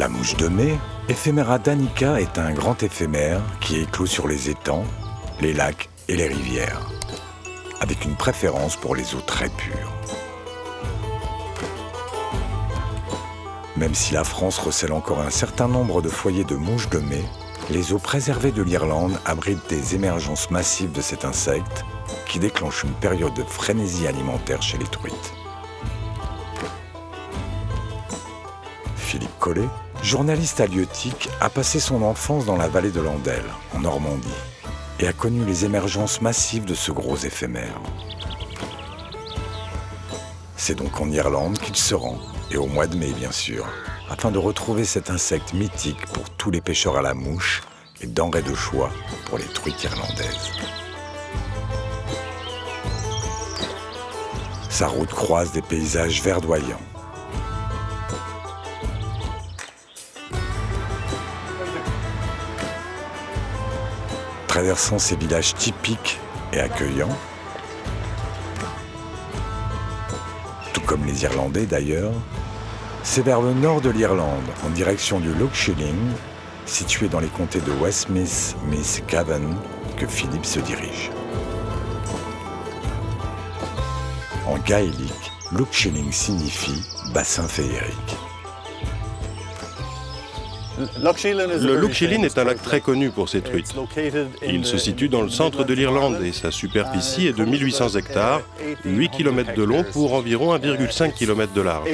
La mouche de mai, Ephemera danica, est un grand éphémère qui éclot sur les étangs, les lacs et les rivières, avec une préférence pour les eaux très pures. Même si la France recèle encore un certain nombre de foyers de mouches de mai, les eaux préservées de l'Irlande abritent des émergences massives de cet insecte qui déclenche une période de frénésie alimentaire chez les truites. Philippe Collet, journaliste halieutique, a passé son enfance dans la vallée de l'Andelle, en Normandie, et a connu les émergences massives de ce gros éphémère. C'est donc en Irlande qu'il se rend, et au mois de mai bien sûr, afin de retrouver cet insecte mythique pour tous les pêcheurs à la mouche et denrée de choix pour les truites irlandaises. Sa route croise des paysages verdoyants. Traversant ces villages typiques et accueillants, tout comme les Irlandais d'ailleurs, c'est vers le nord de l'Irlande, en direction du Lough Shilling, situé dans les comtés de Westmeath, Meath, Cavan, que Philippe se dirige. En gaélique, Lough Shilling signifie bassin féerique. Le Lough Shilling est un lac très connu pour ses truites. Il se situe dans le centre de l'Irlande et sa superficie est de 1800 hectares, 8 km de long pour environ 1,5 km de large.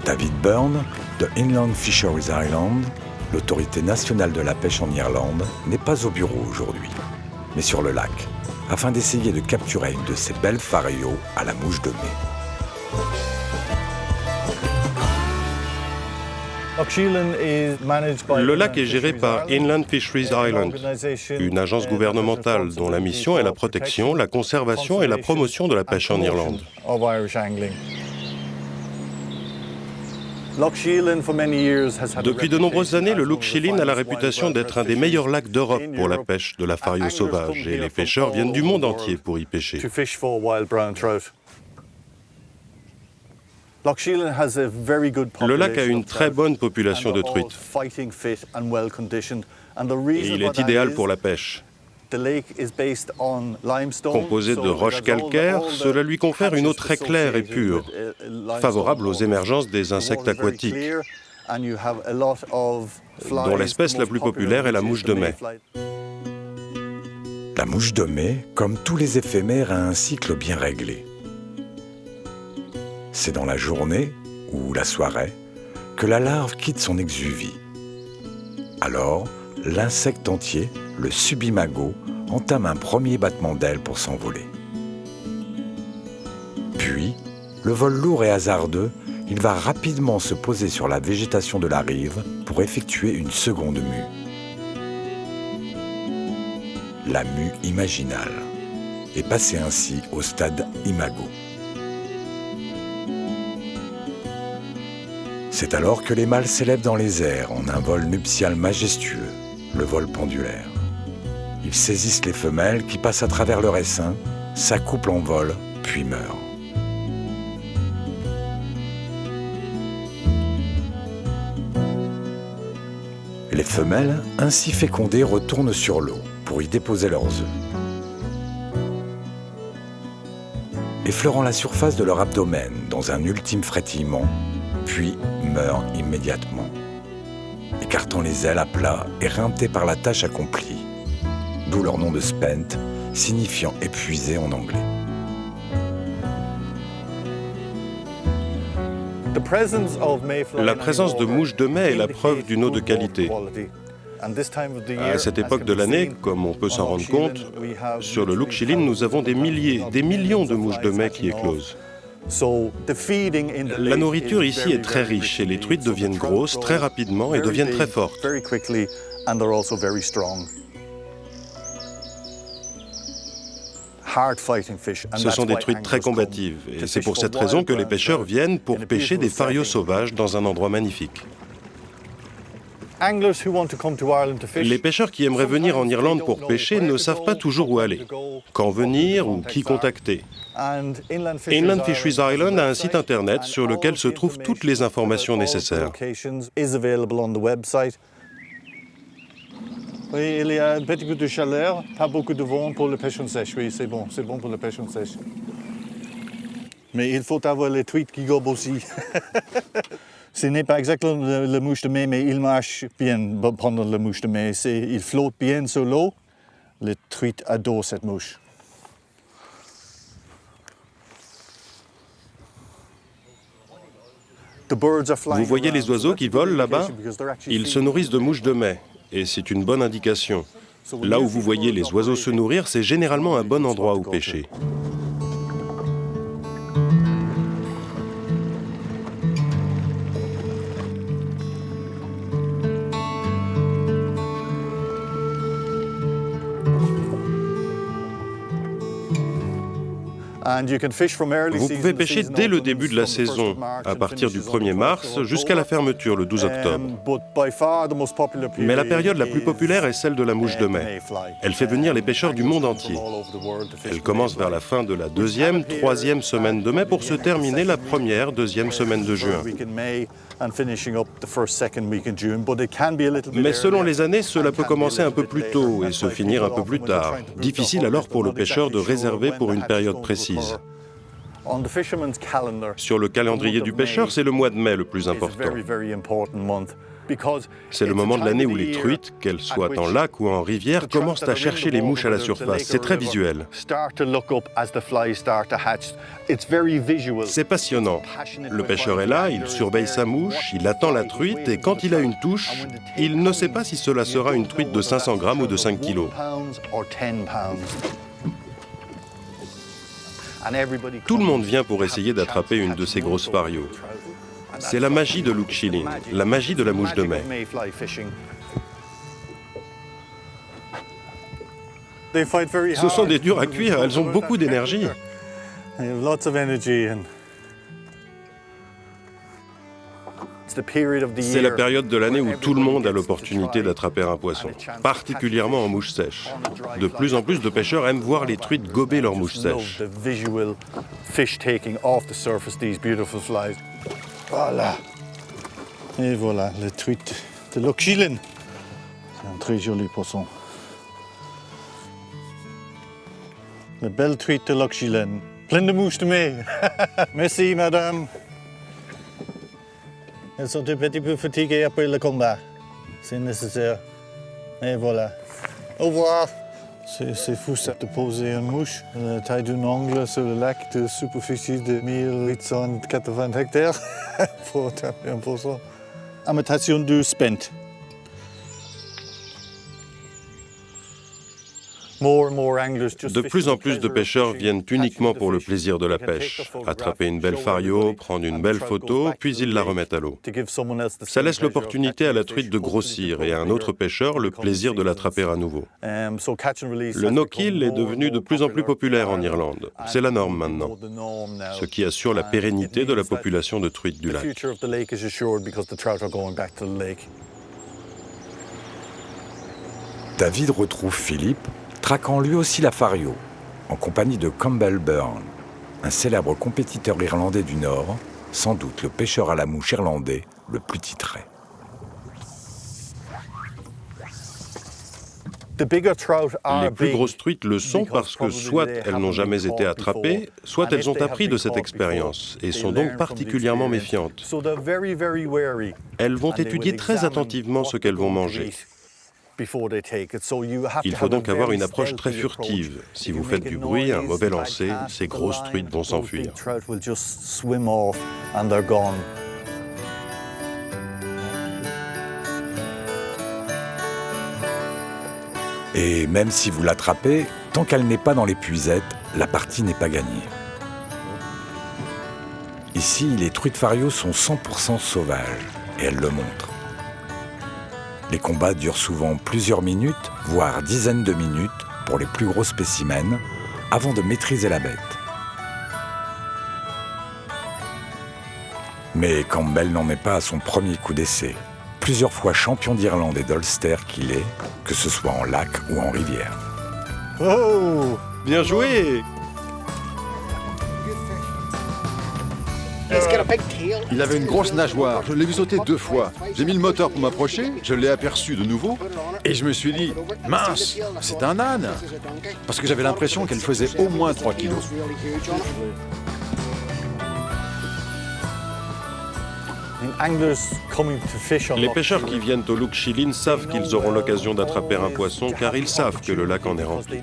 David Byrne, de Inland Fisheries Ireland, l'autorité nationale de la pêche en Irlande, n'est pas au bureau aujourd'hui, mais sur le lac, afin d'essayer de capturer une de ces belles farios à la mouche de mai. Le lac est géré par Inland Fisheries Ireland, une agence gouvernementale dont la mission est la protection, la conservation et la promotion de la pêche en Irlande. Depuis de nombreuses années, le Lough Shilling a la réputation d'être un des meilleurs lacs d'Europe pour la pêche de la fario sauvage et les pêcheurs viennent du monde entier pour y pêcher. Le lac a une très bonne population de truites et il est idéal pour la pêche. Composé de roches calcaires, cela lui confère une eau très claire et pure, favorable aux émergences des insectes aquatiques, dont l'espèce la plus populaire est la mouche de mai. La mouche de mai, comme tous les éphémères, a un cycle bien réglé. C'est dans la journée, ou la soirée, que la larve quitte son exuvie. Alors, l'insecte entier, le subimago, entame un premier battement d'ailes pour s'envoler. Puis, le vol lourd et hasardeux, il va rapidement se poser sur la végétation de la rive pour effectuer une seconde mue. La mue imaginale, et passer ainsi au stade imago. C'est alors que les mâles s'élèvent dans les airs en un vol nuptial majestueux, le vol pendulaire. Ils saisissent les femelles qui passent à travers leur essaim, s'accouplent en vol, puis meurent. Les femelles, ainsi fécondées, retournent sur l'eau pour y déposer leurs œufs. Effleurant la surface de leur abdomen dans un ultime frétillement, puis meurent immédiatement, écartant les ailes à plat et éreintés par la tâche accomplie, d'où leur nom de spent, signifiant épuisé en anglais. La présence de mouches de mai est la preuve d'une eau de qualité. À cette époque de l'année, comme on peut s'en rendre compte, sur le Lough Shilling, nous avons des milliers, des millions de mouches de mai qui éclosent. La nourriture ici est très riche et les truites deviennent grosses très rapidement et deviennent très fortes. Ce sont des truites très combatives et c'est pour cette raison que les pêcheurs viennent pour pêcher des farios sauvages dans un endroit magnifique. Les pêcheurs qui aimeraient venir en Irlande pour pêcher ne savent pas toujours où aller, quand venir ou qui contacter. Inland Fisheries Ireland a un site internet sur lequel se trouvent toutes les informations nécessaires. Oui, il y a un petit peu de chaleur, pas beaucoup de vent pour la pêche sèche. Oui, c'est bon pour la pêche sèche. Mais il faut avoir les truites qui gobent aussi. Ce n'est pas exactement la mouche de mai, mais il marche bien pendant la mouche de mai. Il flotte bien sur l'eau. Les truites adorent cette mouche. Vous voyez les oiseaux qui volent là-bas? Ils se nourrissent de mouches de mai, et c'est une bonne indication. Là où vous voyez les oiseaux se nourrir, c'est généralement un bon endroit où pêcher. Vous pouvez pêcher dès le début de la saison, à partir du 1er mars jusqu'à la fermeture le 12 octobre. Mais la période la plus populaire est celle de la mouche de mai. Elle fait venir les pêcheurs du monde entier. Elle commence vers la fin de la deuxième, troisième semaine de mai pour se terminer la première, deuxième semaine de juin. Mais selon les années, cela peut commencer un peu plus tôt et se finir un peu plus tard. Difficile alors pour le pêcheur de réserver pour une période précise. Sur le calendrier du pêcheur, c'est le mois de mai le plus important. C'est le moment de l'année où les truites, qu'elles soient en lac ou en rivière, commencent à chercher les mouches à la surface. C'est très visuel. C'est passionnant. Le pêcheur est là, il surveille sa mouche, il attend la truite et quand il a une touche, il ne sait pas si cela sera une truite de 500 grammes ou de 5 kilos. Tout le monde vient pour essayer d'attraper une de ces grosses farios. C'est la magie de Lough Shilin, la magie de la mouche de mai. Ce sont des durs à cuire, elles ont beaucoup d'énergie. C'est la période de l'année où tout le monde a l'opportunité d'attraper un poisson, particulièrement en mouche sèche. De plus en plus de pêcheurs aiment voir les truites gober leurs mouches sèches. Voilà. Et voilà, les truites de Lough Shilin. C'est un très joli poisson. La belle truite de Lough Shilin. Pleine de mouches de mai. Merci, madame. Elles sont un petit peu fatiguées après le combat. C'est nécessaire. Et voilà. Au revoir. C'est fou ça, de poser une mouche à la taille d'un ongle sur le lac de superficie de 1880 hectares pour attraper un poisson. Imitation du spent. De plus en plus de pêcheurs viennent uniquement pour le plaisir de la pêche, attraper une belle fario, prendre une belle photo, puis ils la remettent à l'eau. Ça laisse l'opportunité à la truite de grossir et à un autre pêcheur le plaisir de l'attraper à nouveau. Le no-kill est devenu de plus en plus populaire en Irlande. C'est la norme maintenant, ce qui assure la pérennité de la population de truites du lac. David retrouve Philippe, traquant lui aussi la fario, en compagnie de Campbell Byrne, un célèbre compétiteur irlandais du Nord, sans doute le pêcheur à la mouche irlandais le plus titré. Les plus grosses truites le sont parce que soit elles n'ont jamais été attrapées, soit elles ont appris de cette expérience et sont donc particulièrement méfiantes. Elles vont étudier très attentivement ce qu'elles vont manger. Il faut donc avoir une approche très furtive. Si vous faites du bruit, un mauvais lancer, ces grosses truites vont s'enfuir. Et même si vous l'attrapez, tant qu'elle n'est pas dans l'épuisette, la partie n'est pas gagnée. Ici, les truites fario sont 100% sauvages, et elles le montrent. Les combats durent souvent plusieurs minutes, voire dizaines de minutes, pour les plus gros spécimens, avant de maîtriser la bête. Mais Campbell n'en est pas à son premier coup d'essai. Plusieurs fois champion d'Irlande et d'Ulster qu'il est, que ce soit en lac ou en rivière. Oh! Bien joué! Il avait une grosse nageoire, je l'ai vu sauter 2 fois. J'ai mis le moteur pour m'approcher, je l'ai aperçu de nouveau, et je me suis dit, mince, c'est un âne! Parce que j'avais l'impression qu'elle faisait au moins 3 kilos. Les pêcheurs qui viennent au Lough Shilin savent qu'ils auront l'occasion d'attraper un poisson car ils savent que le lac en est rempli.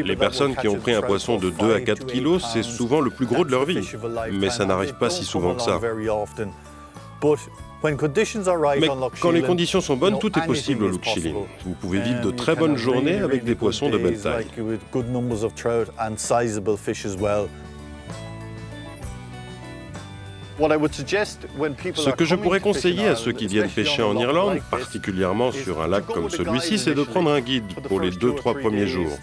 Les personnes qui ont pris un poisson de 2 à 4 kilos, c'est souvent le plus gros de leur vie. Mais ça n'arrive pas si souvent que ça. Mais quand les conditions sont bonnes, tout est possible au Lough Shilin. Vous pouvez vivre de très bonnes journées avec des poissons de belle taille. Ce que je pourrais conseiller à ceux qui viennent pêcher en Irlande, particulièrement sur un lac comme celui-ci, c'est de prendre un guide pour les 2-3 premiers jours.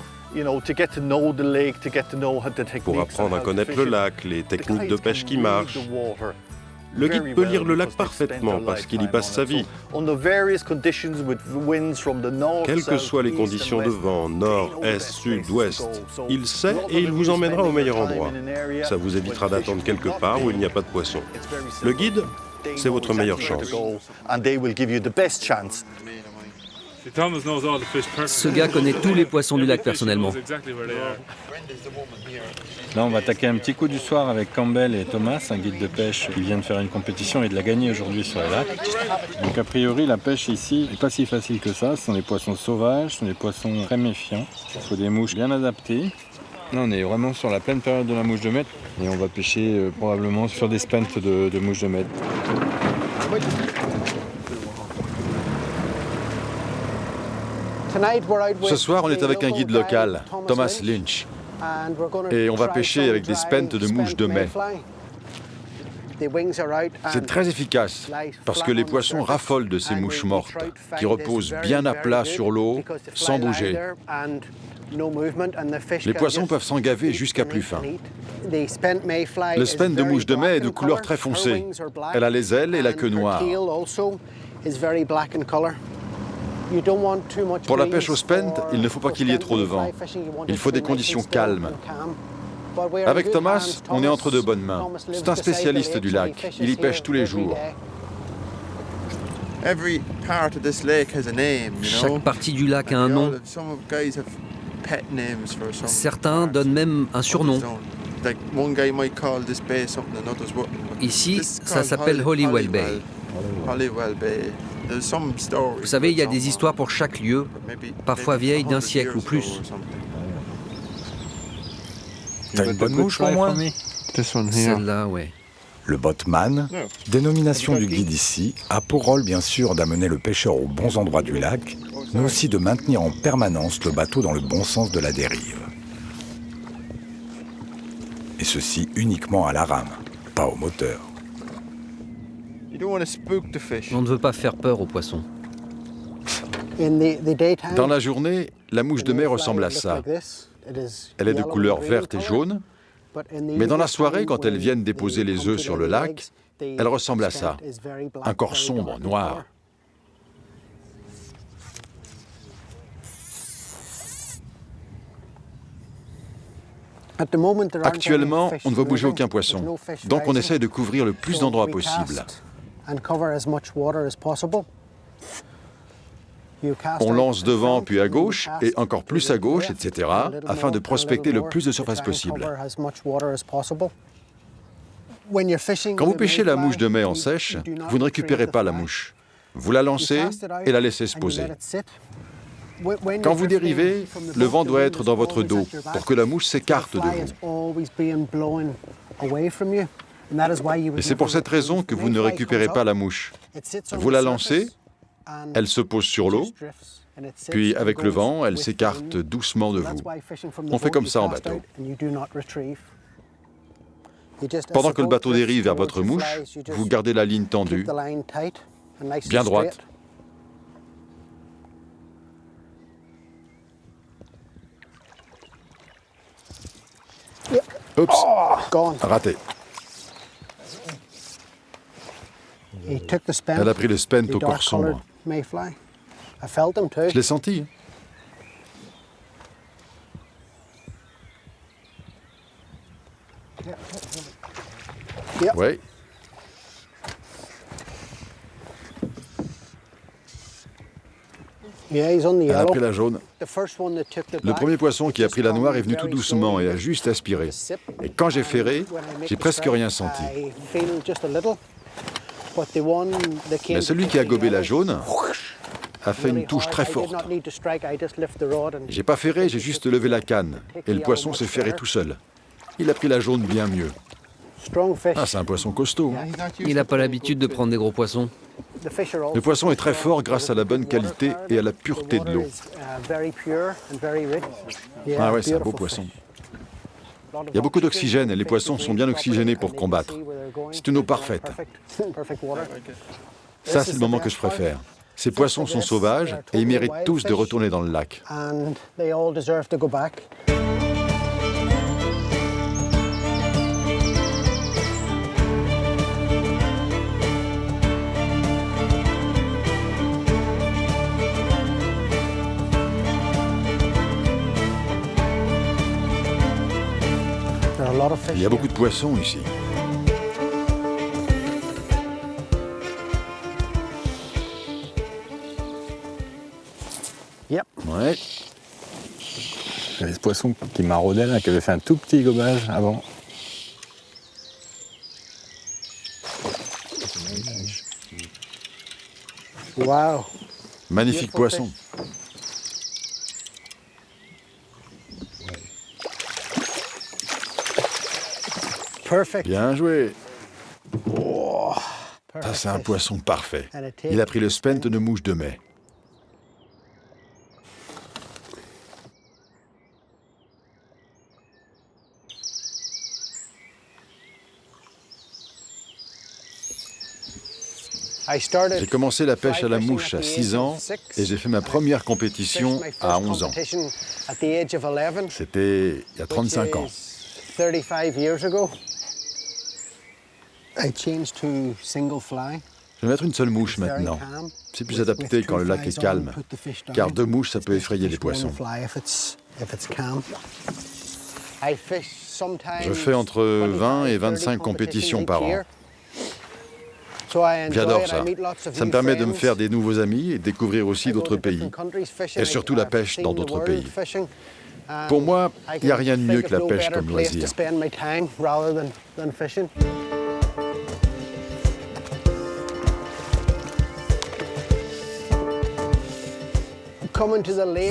Pour apprendre à connaître le lac, les techniques de pêche qui marchent. Le guide peut lire le lac parfaitement parce qu'il y passe sa vie. Quelles que soient les conditions de vent, nord, est, sud, ouest, il sait et il vous emmènera au meilleur endroit. Ça vous évitera d'attendre quelque part où il n'y a pas de poisson. Le guide, c'est votre meilleure chance. Ce gars connaît tous les poissons du lac personnellement. Là, on va attaquer un petit coup du soir avec Campbell et Thomas, un guide de pêche qui vient de faire une compétition et de la gagner aujourd'hui sur le lac. Donc a priori, la pêche ici n'est pas si facile que ça. Ce sont des poissons sauvages, ce sont des poissons très méfiants. Il faut des mouches bien adaptées. Là, on est vraiment sur la pleine période de la mouche de mètre et on va pêcher probablement sur des spentes de mouches de mètre. Ce soir, on est avec un guide local, Thomas Lynch. Et on va pêcher avec des spentes de mouches de mai. C'est très efficace parce que les poissons raffolent de ces mouches mortes qui reposent bien à plat sur l'eau sans bouger. Les poissons peuvent s'en gaver jusqu'à plus faim. Le spente de mouche de mai est de couleur très foncée. Elle a les ailes et la queue noire. Pour la pêche au spente, il ne faut pas qu'il y ait trop de vent. Il faut des conditions calmes. Avec Thomas, on est entre de bonnes mains. C'est un spécialiste du lac. Il y pêche tous les jours. Chaque partie du lac a un nom. Certains donnent même un surnom. Ici, ça s'appelle Holywell Bay. Vous savez, il y a des histoires pour chaque lieu, parfois vieilles d'1 siècle ou plus. T'as une bonne mouche pour moi? Celle-là, ouais. Le boatman, dénomination du guide ici, a pour rôle bien sûr d'amener le pêcheur aux bons endroits du lac, mais aussi de maintenir en permanence le bateau dans le bon sens de la dérive. Et ceci uniquement à la rame, pas au moteur. On ne veut pas faire peur aux poissons. Dans la journée, la mouche de mai ressemble à ça. Elle est de couleur verte et jaune, mais dans la soirée, quand elles viennent déposer les œufs sur le lac, elle ressemble à ça, un corps sombre, noir. Actuellement, on ne va bouger aucun poisson, donc on essaie de couvrir le plus d'endroits possible. On lance devant puis à gauche et encore plus à gauche, etc., afin de prospecter le plus de surface possible. Quand vous pêchez la mouche de mai en sèche, vous ne récupérez pas la mouche. Vous la lancez et la laissez se poser. Quand vous dérivez, le vent doit être dans votre dos pour que la mouche s'écarte de vous. Et c'est pour cette raison que vous ne récupérez pas la mouche. Vous la lancez, elle se pose sur l'eau, puis avec le vent, elle s'écarte doucement de vous. On fait comme ça en bateau. Pendant que le bateau dérive vers votre mouche, vous gardez la ligne tendue, bien droite. Oups, raté. Elle a pris le spent au corps sombre. Je l'ai senti. Oui. Elle a pris la jaune. Le premier poisson qui a pris la noire est venu tout doucement et a juste aspiré. Et quand j'ai ferré, j'ai presque rien senti. Mais celui qui a gobé la jaune a fait une touche très forte. J'ai pas ferré, j'ai juste levé la canne. Et le poisson s'est ferré tout seul. Il a pris la jaune bien mieux. Ah, c'est un poisson costaud. Il n'a pas l'habitude de prendre des gros poissons. Le poisson est très fort grâce à la bonne qualité et à la pureté de l'eau. Ah ouais, c'est un beau poisson. Il y a beaucoup d'oxygène et les poissons sont bien oxygénés pour combattre. C'est une eau parfaite. Ça, c'est le moment que je préfère. Ces poissons sont sauvages et ils méritent tous de retourner dans le lac. Il y a beaucoup de poissons ici. Ouais. Il y avait ce poisson qui maraudait là, qui avait fait un tout petit gobage avant. Wow. Magnifique poisson. Bien joué. Oh, ça, c'est un poisson parfait. Il a pris le spent de mouche de mai. J'ai commencé la pêche à la mouche à 6 ans et j'ai fait ma première compétition à 11 ans. C'était il y a 35 ans. Je vais mettre une seule mouche maintenant. C'est plus adapté quand le lac est calme, car 2 mouches, ça peut effrayer les poissons. Je fais entre 20 et 25 compétitions par an. J'adore ça. Ça me permet de me faire des nouveaux amis et de découvrir aussi d'autres pays. Et surtout la pêche dans d'autres pays. Pour moi, il n'y a rien de mieux que la pêche comme loisir.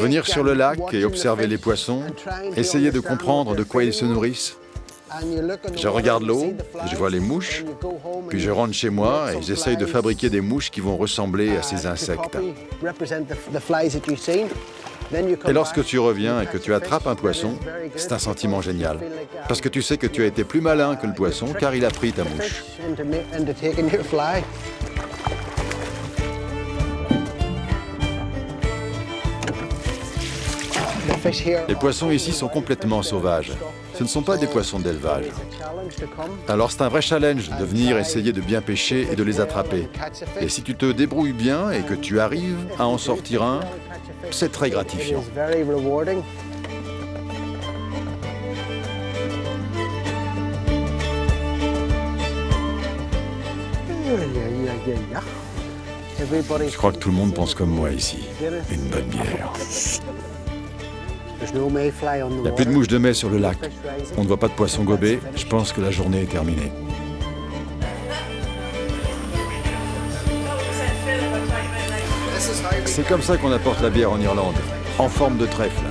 Venir sur le lac et observer les poissons, essayer de comprendre de quoi ils se nourrissent. Je regarde l'eau, je vois les mouches, puis je rentre chez moi et j'essaye de fabriquer des mouches qui vont ressembler à ces insectes. Et lorsque tu reviens et que tu attrapes un poisson, c'est un sentiment génial. Parce que tu sais que tu as été plus malin que le poisson car il a pris ta mouche. Les poissons ici sont complètement sauvages. Ce ne sont pas des poissons d'élevage. Alors c'est un vrai challenge de venir essayer de bien pêcher et de les attraper. Et si tu te débrouilles bien et que tu arrives à en sortir un, c'est très gratifiant. Je crois que tout le monde pense comme moi ici. Une bonne bière. Il n'y a plus de mouches de mai sur le lac. On ne voit pas de poissons gobés. Je pense que la journée est terminée. C'est comme ça qu'on apporte la bière en Irlande, en forme de trèfle.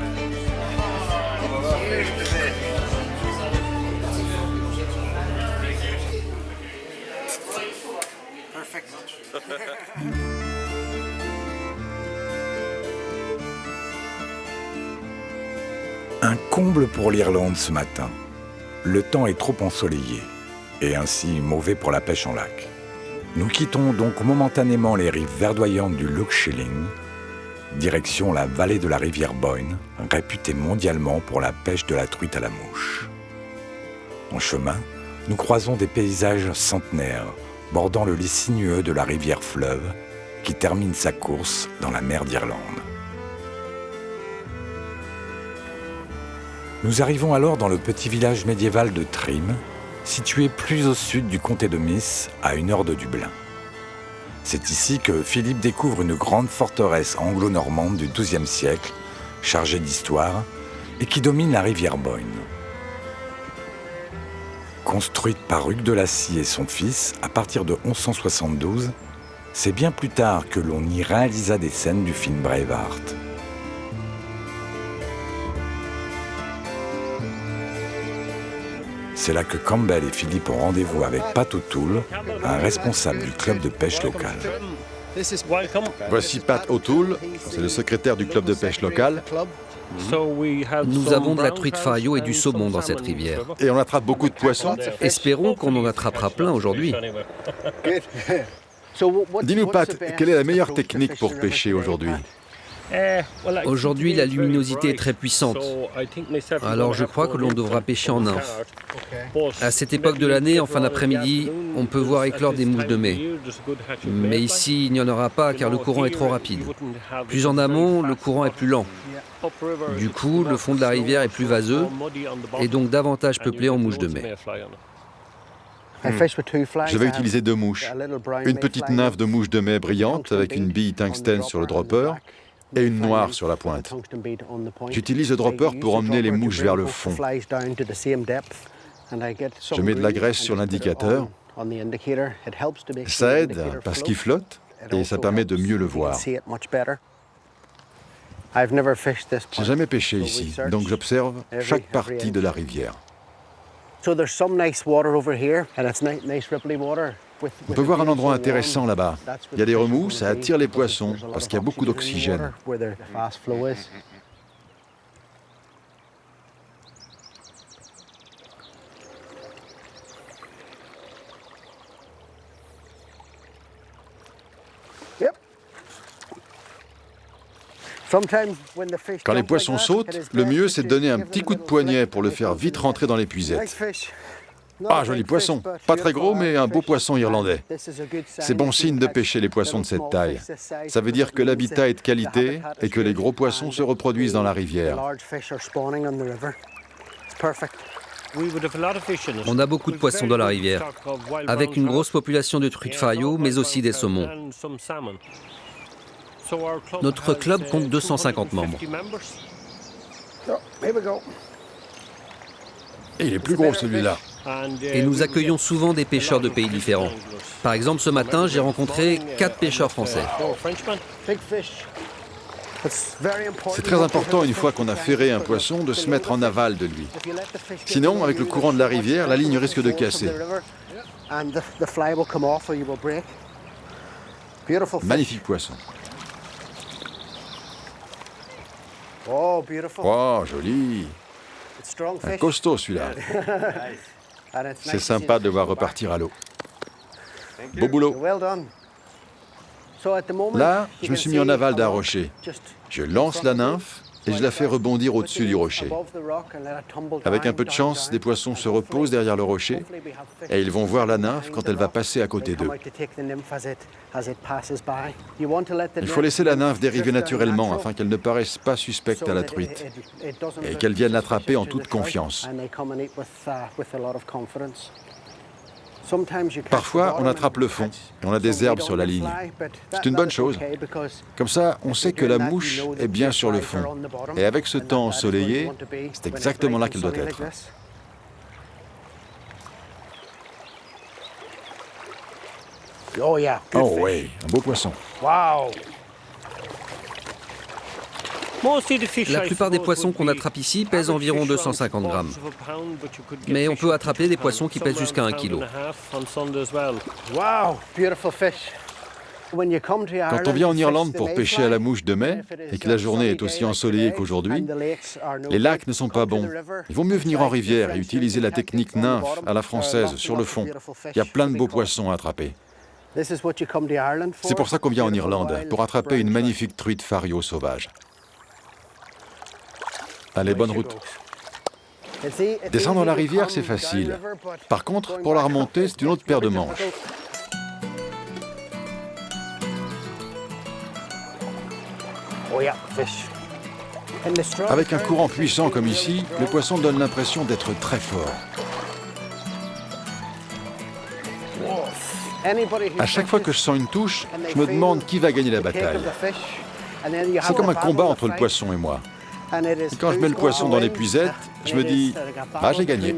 Un comble pour l'Irlande ce matin. Le temps est trop ensoleillé et ainsi mauvais pour la pêche en lac. Nous quittons donc momentanément les rives verdoyantes du Lough Shilling, direction la vallée de la rivière Boyne, réputée mondialement pour la pêche de la truite à la mouche. En chemin, nous croisons des paysages centenaires, bordant le lit sinueux de la rivière Fleuve, qui termine sa course dans la mer d'Irlande. Nous arrivons alors dans le petit village médiéval de Trim, situé plus au sud du comté de Meath, à 1 heure de Dublin. C'est ici que Philippe découvre une grande forteresse anglo-normande du XIIe siècle, chargée d'histoire, et qui domine la rivière Boyne. Construite par Hugues de Lacy et son fils à partir de 1172, c'est bien plus tard que l'on y réalisa des scènes du film Braveheart. C'est là que Campbell et Philippe ont rendez-vous avec Pat O'Toole, un responsable du club de pêche local. Voici Pat O'Toole, c'est le secrétaire du club de pêche local. Nous avons de la truite fario et du saumon dans cette rivière. Et on attrape beaucoup de poissons. Espérons qu'on en attrapera plein aujourd'hui. Dis-nous, Pat, quelle est la meilleure technique pour pêcher aujourd'hui? Aujourd'hui, la luminosité est très puissante. Alors je crois que l'on devra pêcher en nymphe. À cette époque de l'année, en fin d'après-midi, on peut voir éclore des mouches de mai. Mais ici, il n'y en aura pas car le courant est trop rapide. Plus en amont, le courant est plus lent. Du coup, le fond de la rivière est plus vaseux et donc davantage peuplé en mouches de mai. Je vais utiliser 2 mouches. Une petite nymphe de mouche de mai brillante avec une bille tungstène sur le dropper et une noire sur la pointe. J'utilise le dropper pour emmener les mouches vers le fond. Je mets de la graisse sur l'indicateur. Ça aide parce qu'il flotte et ça permet de mieux le voir. J'ai jamais pêché ici, donc j'observe chaque partie de la rivière. On peut voir un endroit intéressant là-bas. Il y a des remous, ça attire les poissons parce qu'il y a beaucoup d'oxygène. Quand les poissons sautent, le mieux c'est de donner un petit coup de poignet pour le faire vite rentrer dans l'épuisette. Ah, joli poisson. Pas très gros, mais un beau poisson irlandais. C'est bon signe de pêcher les poissons de cette taille. Ça veut dire que l'habitat est de qualité et que les gros poissons se reproduisent dans la rivière. On a beaucoup de poissons dans la rivière, avec une grosse population de truites fario, mais aussi des saumons. Notre club compte 250 membres. Et il est plus gros celui-là. Et nous accueillons souvent des pêcheurs de pays différents. Par exemple, ce matin, j'ai rencontré 4 pêcheurs français. C'est très important, une fois qu'on a ferré un poisson, de se mettre en aval de lui. Sinon, avec le courant de la rivière, la ligne risque de casser. Magnifique poisson. Oh, joli. Un costaud celui-là. C'est sympa de le voir repartir à l'eau. Beau boulot. Là, je me suis mis en aval d'un rocher. Je lance la nymphe et je la fais rebondir au-dessus du rocher. Avec un peu de chance, des poissons se reposent derrière le rocher et ils vont voir la nymphe quand elle va passer à côté d'eux. Il faut laisser la nymphe dériver naturellement afin qu'elle ne paraisse pas suspecte à la truite et qu'elle vienne l'attraper en toute confiance. Parfois, on attrape le fond et on a des herbes sur la ligne. C'est une bonne chose. Comme ça, on sait que la mouche est bien sur le fond. Et avec ce temps ensoleillé, c'est exactement là qu'elle doit être. Oh oui, un beau poisson. La plupart des poissons qu'on attrape ici pèsent environ 250 grammes. Mais on peut attraper des poissons qui pèsent jusqu'à 1 kilo. Quand on vient en Irlande pour pêcher à la mouche de mai, et que la journée est aussi ensoleillée qu'aujourd'hui, les lacs ne sont pas bons. Il vaut mieux venir en rivière et utiliser la technique nymphe à la française sur le fond. Il y a plein de beaux poissons à attraper. C'est pour ça qu'on vient en Irlande, pour attraper une magnifique truite fario sauvage. Allez, bonne route. Descendre la rivière, c'est facile. Par contre, pour la remonter, c'est une autre paire de manches. Avec un courant puissant comme ici, le poisson donne l'impression d'être très fort. À chaque fois que je sens une touche, je me demande qui va gagner la bataille. C'est comme un combat entre le poisson et moi. Et quand je mets le poisson dans l'épuisette, je me dis « Ah, j'ai gagné ».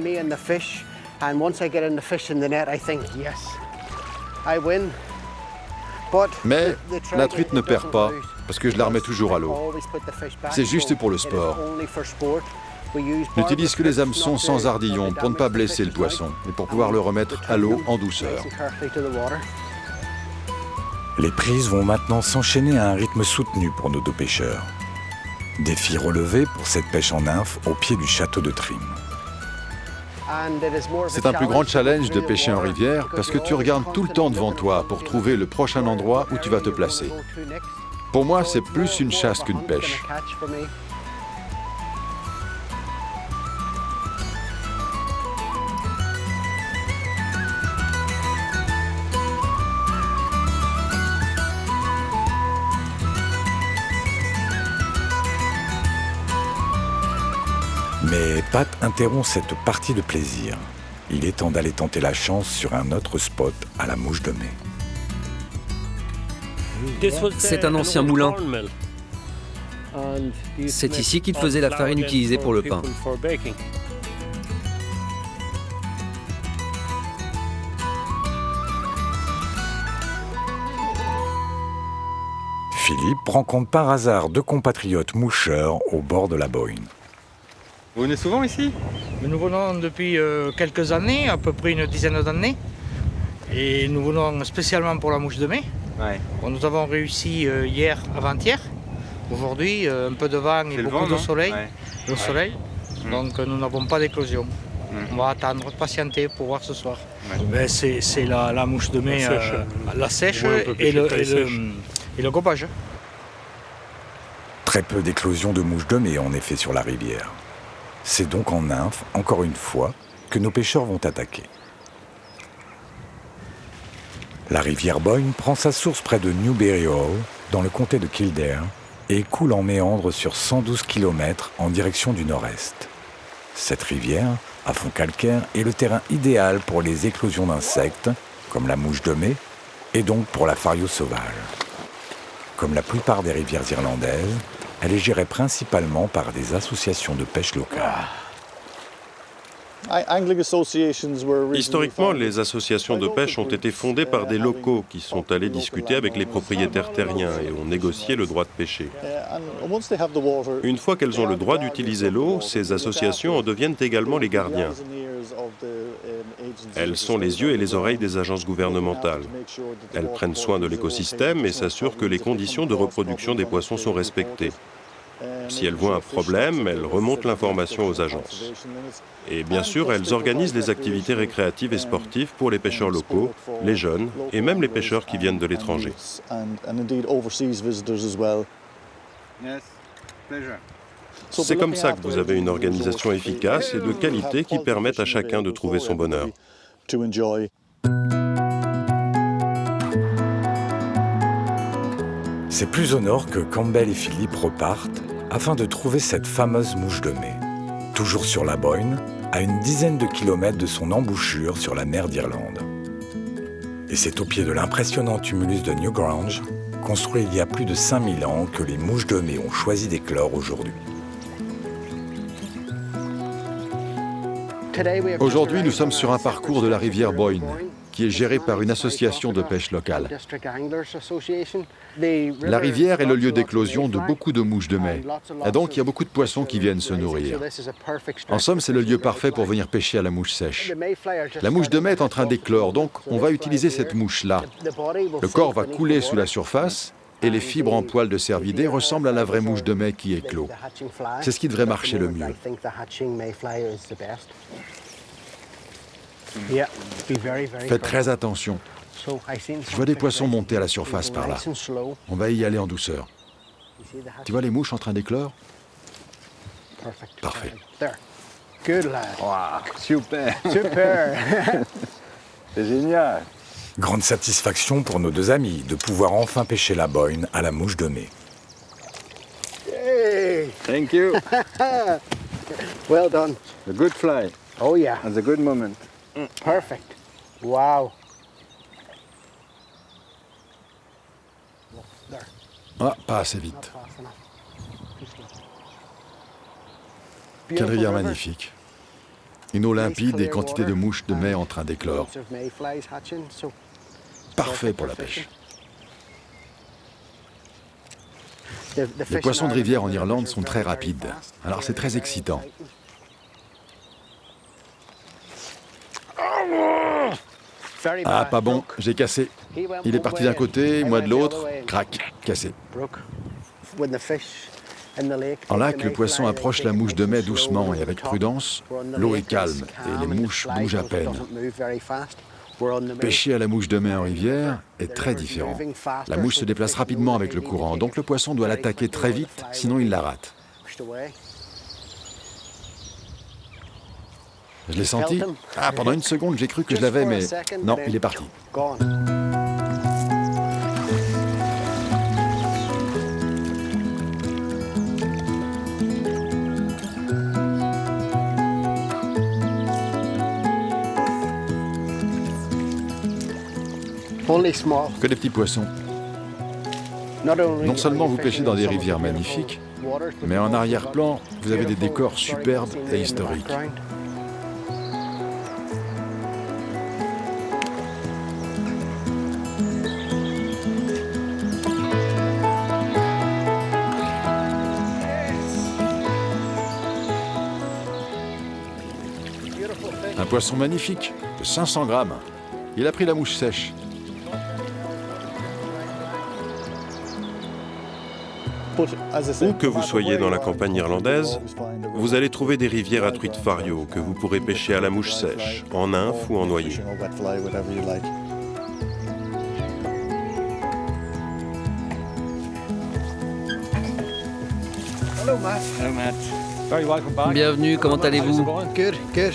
Mais la truite ne perd pas, parce que je la remets toujours à l'eau. C'est juste pour le sport. Je n'utilise que les hameçons sans ardillon pour ne pas blesser le poisson et pour pouvoir le remettre à l'eau en douceur. Les prises vont maintenant s'enchaîner à un rythme soutenu pour nos deux pêcheurs. Défi relevé pour cette pêche en nymphe au pied du château de Trim. C'est un plus grand challenge de pêcher en rivière parce que tu regardes tout le temps devant toi pour trouver le prochain endroit où tu vas te placer. Pour moi, c'est plus une chasse qu'une pêche. Mais Pat interrompt cette partie de plaisir. Il est temps d'aller tenter la chance sur un autre spot à la Mouche de Mai. C'est un ancien moulin. C'est ici qu'ils faisaient la farine utilisée pour le pain. Philippe rencontre par hasard deux compatriotes moucheurs au bord de la Boyne. Vous venez souvent ici? Nous venons depuis quelques années, à peu près une dizaine d'années. Et nous venons spécialement pour la Mouche de Mai. Ouais. Bon, nous avons réussi hier, avant-hier. Aujourd'hui, un peu de vent et beaucoup de soleil. Ouais. Le soleil. Donc nous n'avons pas d'éclosion. On va attendre, patienter pour voir ce soir. Ouais. C'est la Mouche de Mai, la sèche et le gobage. Très peu d'éclosions de mouches de mai en effet sur la rivière. C'est donc en nymphe, encore une fois, que nos pêcheurs vont attaquer. La rivière Boyne prend sa source près de Newberry Hall, dans le comté de Kildare, et coule en méandre sur 112 km en direction du nord-est. Cette rivière, à fond calcaire, est le terrain idéal pour les éclosions d'insectes, comme la mouche de mai, et donc pour la fario sauvage. Comme la plupart des rivières irlandaises, elle est gérée principalement par des associations de pêche locales. Historiquement, les associations de pêche ont été fondées par des locaux qui sont allés discuter avec les propriétaires terriens et ont négocié le droit de pêcher. Une fois qu'elles ont le droit d'utiliser l'eau, ces associations en deviennent également les gardiens. Elles sont les yeux et les oreilles des agences gouvernementales. Elles prennent soin de l'écosystème et s'assurent que les conditions de reproduction des poissons sont respectées. Si elles voient un problème, elles remontent l'information aux agences. Et bien sûr, elles organisent les activités récréatives et sportives pour les pêcheurs locaux, les jeunes et même les pêcheurs qui viennent de l'étranger. C'est comme ça que vous avez une organisation efficace et de qualité qui permettent à chacun de trouver son bonheur. C'est plus au nord que Campbell et Philippe repartent afin de trouver cette fameuse mouche de mai, toujours sur la Boyne, à une dizaine de kilomètres de son embouchure sur la mer d'Irlande. Et c'est au pied de l'impressionnant tumulus de Newgrange, construit il y a plus de 5000 ans, que les mouches de mai ont choisi d'éclore aujourd'hui. Aujourd'hui, nous sommes sur un parcours de la rivière Boyne, qui est géré par une association de pêche locale. La rivière est le lieu d'éclosion de beaucoup de mouches de mai, et donc il y a beaucoup de poissons qui viennent se nourrir. En somme, c'est le lieu parfait pour venir pêcher à la mouche sèche. La mouche de mai est en train d'éclore, donc on va utiliser cette mouche-là. Le corps va couler sous la surface, et les fibres en poils de cervidés ressemblent à la vraie mouche de mai qui éclot. C'est ce qui devrait marcher le mieux. Faites très attention. Je vois des poissons monter à la surface par là. On va y aller en douceur. Tu vois les mouches en train d'éclore? Parfait. Wow, super. Super. C'est génial. Grande satisfaction pour nos deux amis de pouvoir enfin pêcher la Boyne à la mouche de mai. Thank you. Well done. A good fly. Oh yeah. At a good moment. Perfect. Wow. There. Ah, pas assez vite. Not fast enough. Too slow. Quelle Beautiful rivière river. magnifique. Une eau limpide et quantité de mouches de mai en train d'éclore. Loads of mayflies hatching, so Parfait pour la pêche. the Les fish poissons in de our rivière en rivers Irlande are sont very, très very rapides. fast. Alors c'est très Very excitant. exciting. Very Ah, bad. pas bon, Broke. j'ai cassé. He went Il est one parti way d'un and côté, I moi went de the l'autre. other way and Crac, cassé. broke. When the fish in the lake En take lac, the le poisson mayfly, they approche take la it mouche nice de and mai slow doucement over et avec the top. prudence. Where on the L'eau est lake, it's calme et calm les and the mouches fly bougent à doesn't peine. move very fast. Where on the may- Pêcher à la mouche de mai en rivière est the très river's différent. moving faster, La mouche so se the déplace fish rapidement know avec that le they need to courant, take donc it le poisson doit very l'attaquer quickly très or the vite, fly sinon will il be la rate. pushed away. Je l'ai senti. Ah, pendant une seconde, j'ai cru que je Just l'avais, for a mais second, non, and then il est parti. Gone. Only small. Que des petits poissons. Not only Non seulement are you vous pêchez fishing dans in des some of the rivières beautiful magnifiques, waters, but mais you've en also arrière-plan, got vous avez des beautiful décors historical superbes scenery et in the historiques. background. Un poisson magnifique, de 500 grammes. Il a pris la mouche sèche. Où que vous soyez dans la campagne irlandaise, vous allez trouver des rivières à truites fario que vous pourrez pêcher à la mouche sèche, en nymphe ou en noyer. Hello, Matt. Hello, Matt. Very welcome back. Bienvenue, comment allez-vous? Good, good.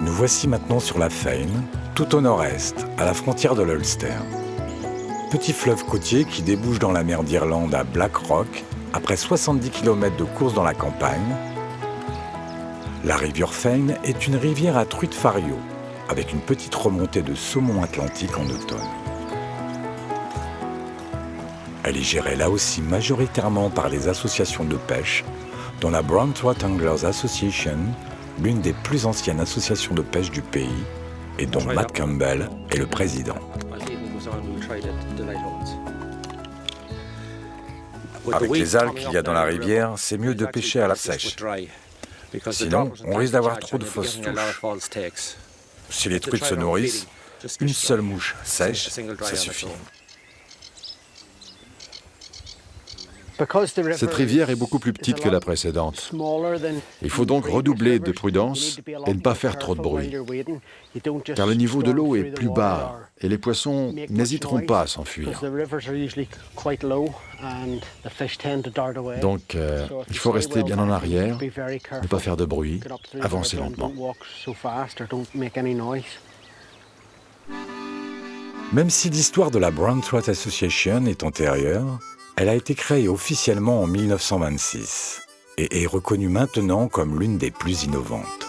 Nous voici maintenant sur la Feine, tout au nord-est, à la frontière de l'Ulster. Petit fleuve côtier qui débouche dans la mer d'Irlande à Black Rock, après 70 km de course dans la campagne. La rivière Feine est une rivière à truites fario, avec une petite remontée de saumon atlantique en automne. Elle est gérée là aussi majoritairement par les associations de pêche, dont la Brown Trout Anglers Association, l'une des plus anciennes associations de pêche du pays, et dont Matt Campbell est le président. Avec les algues qu'il y a dans la rivière, c'est mieux de pêcher à la sèche. Sinon, on risque d'avoir trop de fausses touches. Si les truites se nourrissent, une seule mouche sèche, ça suffit. Cette rivière est beaucoup plus petite que la précédente. Il faut donc redoubler de prudence et ne pas faire trop de bruit, car le niveau de l'eau est plus bas et les poissons n'hésiteront pas à s'enfuir. Donc, il faut rester bien en arrière, ne pas faire de bruit, avancer lentement. Même si l'histoire de la Brown Trout Association est antérieure, elle a été créée officiellement en 1926 et est reconnue maintenant comme l'une des plus innovantes.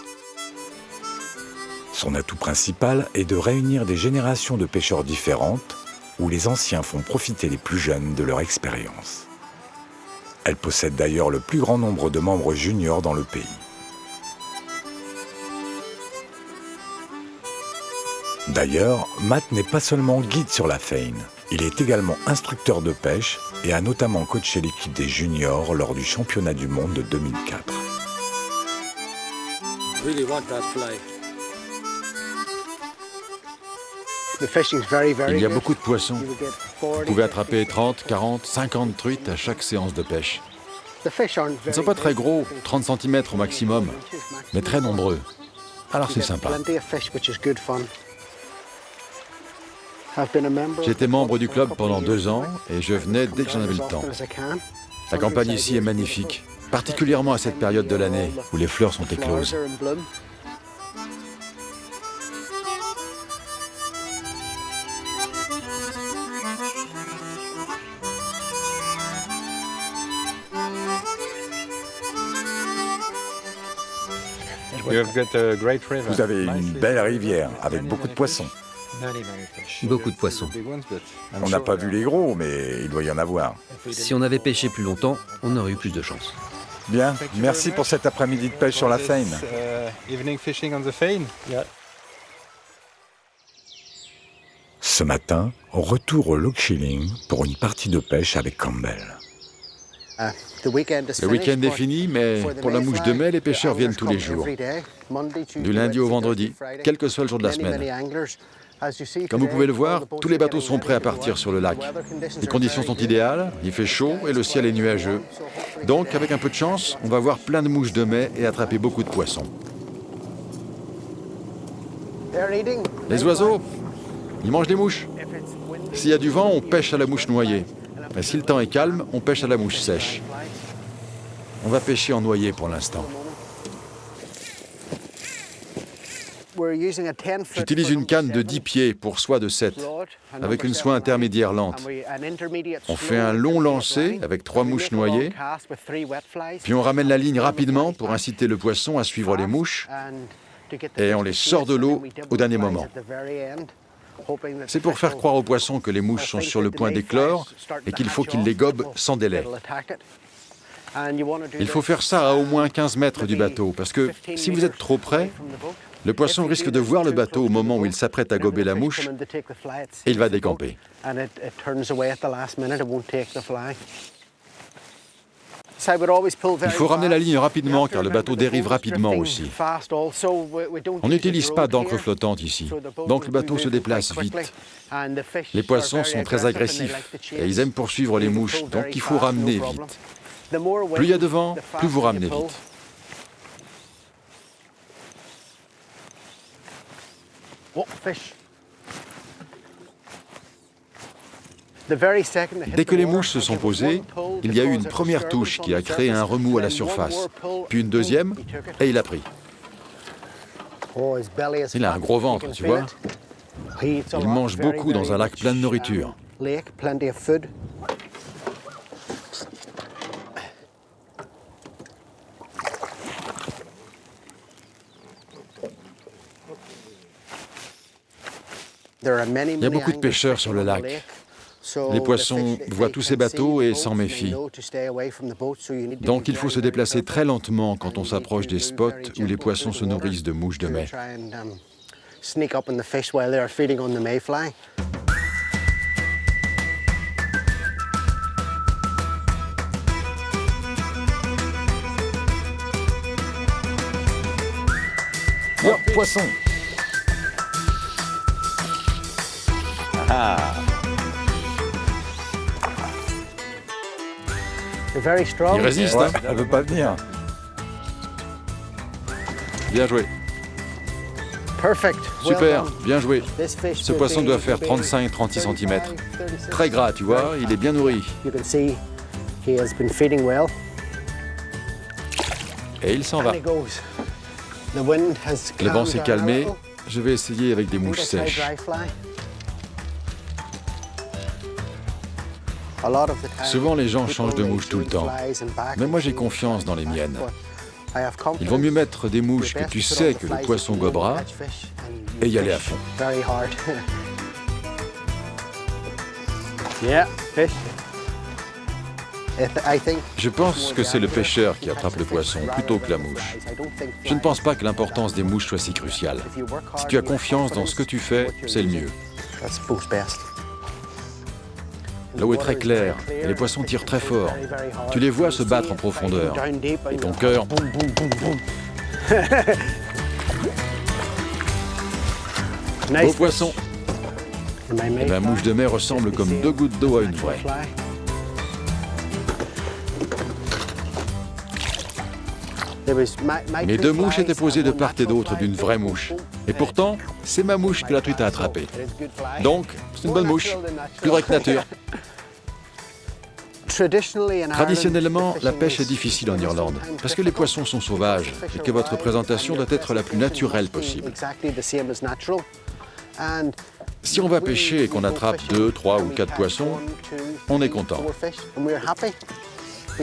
Son atout principal est de réunir des générations de pêcheurs différentes où les anciens font profiter les plus jeunes de leur expérience. Elle possède d'ailleurs le plus grand nombre de membres juniors dans le pays. D'ailleurs, Matt n'est pas seulement guide sur la Feine, il est également instructeur de pêche et a notamment coaché l'équipe des juniors lors du championnat du monde de 2004. Il y a beaucoup de poissons. Vous pouvez attraper 30, 40, 50 truites à chaque séance de pêche. Ils ne sont pas très gros, 30 cm au maximum, mais très nombreux. Alors c'est sympa. J'étais membre du club pendant 2 ans et je venais dès que j'en avais le temps. La campagne ici est magnifique, particulièrement à cette période de l'année où les fleurs sont écloses. Vous avez une belle rivière avec beaucoup de poissons. Beaucoup de poissons. On n'a pas vu les gros, mais il doit y en avoir. Si on avait pêché plus longtemps, on aurait eu plus de chance. Bien, merci pour cet après-midi de pêche sur la Fein. Ce matin, retour au Lough Shilling pour une partie de pêche avec Campbell. Le week-end est fini, mais pour la mouche de mai, les pêcheurs viennent tous les jours. Du lundi au vendredi, quel que soit le jour de la semaine. Comme vous pouvez le voir, tous les bateaux sont prêts à partir sur le lac. Les conditions sont idéales, il fait chaud et le ciel est nuageux. Donc, avec un peu de chance, on va voir plein de mouches de mai et attraper beaucoup de poissons. Les oiseaux, ils mangent des mouches. S'il y a du vent, on pêche à la mouche noyée. Et si le temps est calme, on pêche à la mouche sèche. On va pêcher en noyée pour l'instant. J'utilise une canne de 10 pieds pour soie de 7, avec une soie intermédiaire lente. On fait un long lancer avec 3 mouches noyées, puis on ramène la ligne rapidement pour inciter le poisson à suivre les mouches, et on les sort de l'eau au dernier moment. C'est pour faire croire aux poissons que les mouches sont sur le point d'éclore et qu'il faut qu'ils les gobent sans délai. Il faut faire ça à au moins 15 mètres du bateau, parce que si vous êtes trop près, le poisson risque de voir le bateau au moment où il s'apprête à gober la mouche et il va décamper. Il faut ramener la ligne rapidement car le bateau dérive rapidement aussi. On n'utilise pas d'encre flottante ici, donc le bateau se déplace vite. Les poissons sont très agressifs et ils aiment poursuivre les mouches, donc il faut ramener vite. Plus il y a de vent, plus vous ramenez vite. Dès que les mouches se sont posées, il y a eu une première touche qui a créé un remous à la surface, puis une deuxième, et il a pris. Il a un gros ventre, tu vois. Il mange beaucoup dans un lac plein de nourriture. Il y a beaucoup de pêcheurs sur le lac. Les poissons voient tous ces bateaux et s'en méfient. Donc il faut se déplacer très lentement quand on s'approche des spots où les poissons se nourrissent de mouches de mai. Oh, poisson! Ah! Il résiste, hein? Elle veut pas venir. Bien joué. Super, bien joué. Ce poisson doit faire 35-36 cm. Très gras, tu vois, il est bien nourri. Et il s'en va. Le vent s'est calmé, je vais essayer avec des mouches sèches. Souvent, les gens changent de mouche tout le temps, mais moi j'ai confiance dans les miennes. Il vaut mieux mettre des mouches que tu sais que le poisson gobera et y aller à fond. Je pense que c'est le pêcheur qui attrape le poisson plutôt que la mouche. Je ne pense pas que l'importance des mouches soit si cruciale. Si tu as confiance dans ce que tu fais, c'est le mieux. L'eau est très claire et les poissons tirent très fort. Tu les vois se battre en profondeur. Et ton cœur... Beau poisson. Et la mouche de mai ressemble comme 2 gouttes d'eau à une vraie. Mes 2 mouches étaient posées de part et d'autre d'une vraie mouche. Et pourtant, c'est ma mouche que la truite a attrapée. Donc, c'est une bonne mouche, plus vraie que nature. Traditionnellement, la pêche est difficile en Irlande, parce que les poissons sont sauvages et que votre présentation doit être la plus naturelle possible. Si on va pêcher et qu'on attrape 2, 3 ou 4 poissons, on est content.